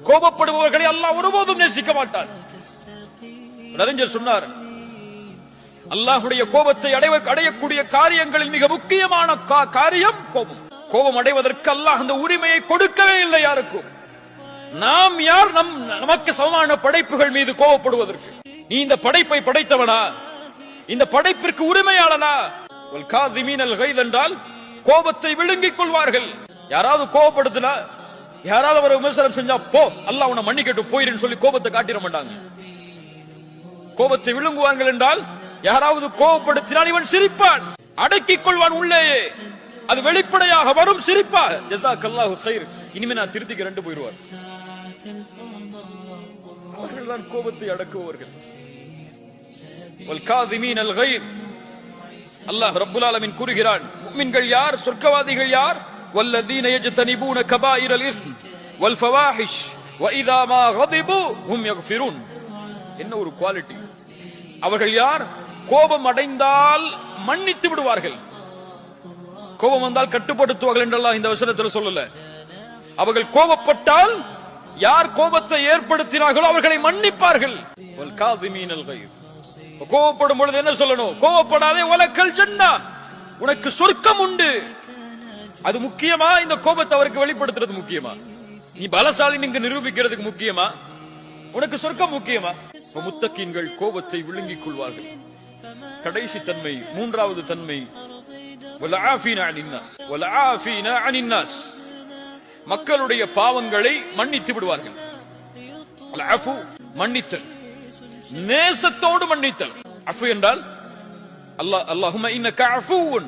கோபப்படுபவர்களை அல்லாஹ் ஒருபோதும் நேசிக்க மாட்டான். அறிஞர் சொன்னார், அல்லாஹ்வுடைய கோபத்தை அடையக்கூடிய காரியங்களில் மிக முக்கியமான காரியம் கோபம். கோபம் அடைவதற்கு அல்லாஹ் அந்த உரிமையை கொடுக்கவே இல்லை யாருக்கும். நாம் யார் நமக்கு சமமான படைப்புகள் மீது கோபப்படுவதற்கு? நீ இந்த படைப்பை படைத்தவனா? இந்த படைப்பிற்கு உரிமையாளனா? என்றால் கோபத்தை விழுங்கிக் கொள்வார்கள். யாராவது கோபப்படுத்தினா, யாராவது ஒரு விமர்சனம் செஞ்சா போ அல்லாஹ் உன்னை மன்னிக்கட்டும் போயிரு சொல்லி கோபத்தை காட்டிட மாட்டாங்க. கோபத்தை விழுங்குவார்கள் என்றால் யாராவது கோபப்படுத்தினால் இவன் சிரிப்பான், அடக்கிக் கொள்வான் உள்ளேயே. அது வெளிப்படையாக வரும் சிரிப்பா. ஜஸாக்கல்லாஹு கைர், இனிமே நான் திருத்திக்கிறேன் போயிடுவார். அவர்கள்தான் கோபத்தை அடக்குபவர்கள். வல்காதிமீனல் கைர், அல்லாஹ் ரப்புல் ஆலமீன் கூறுகிறான், முஃமின்கள் யார், சொர்க்கவாதிகள் யார்? வல்லதீன யஜ்தனிபூன கபாயிரல் இஸ்ம் வல் ஃபவாஹிஷ் வஇதா மா கதிபு ஹும் யக்ஃபிரூன். என்ன ஒரு குவாலிட்டி! அவர்கள் யார்? கோபம் அடைந்தால் மன்னித்து விடுவார்கள். கோபம் வந்தால் கட்டுப்படுத்துவார்கள் என்றெல்லாம் இந்த வசனத்தில் சொல்லல. அவர்கள் கோபப்பட்டால் யார் கோபத்தை ஏற்படுத்தினார்களோ அவர்களை மன்னிப்பார்கள். வல்காதிமீனல் கைர், கோபப்படும் பொழுது என்ன சொல்லணும்? கோபப்படாதே, வலக்கல் ஜன்னah, உனக்கு சொர்க்கம் உண்டு. அது முக்கியமா? இந்த கோபத்தை அவருக்கு வெளிப்படுத்துறது முக்கியமா? நீ பலசாலி நீங்க நிரூபிக்கிறதுக்கு முக்கியமா? உனக்கு சொர்க்கம் முக்கியமா? முத்தகீன்கள் கோபத்தை விழுங்கிக் கொள்வார்கள். கடைசி தன்மை, மூன்றாவது தன்மை, மக்களுடைய பாவங்களை மன்னித்து விடுவார்கள். மன்னித்தல், நேசத்தோடு மன்னித்தல். அஃபு என்றால் அல்லாஹும்ம இன்னக அஃபூன்,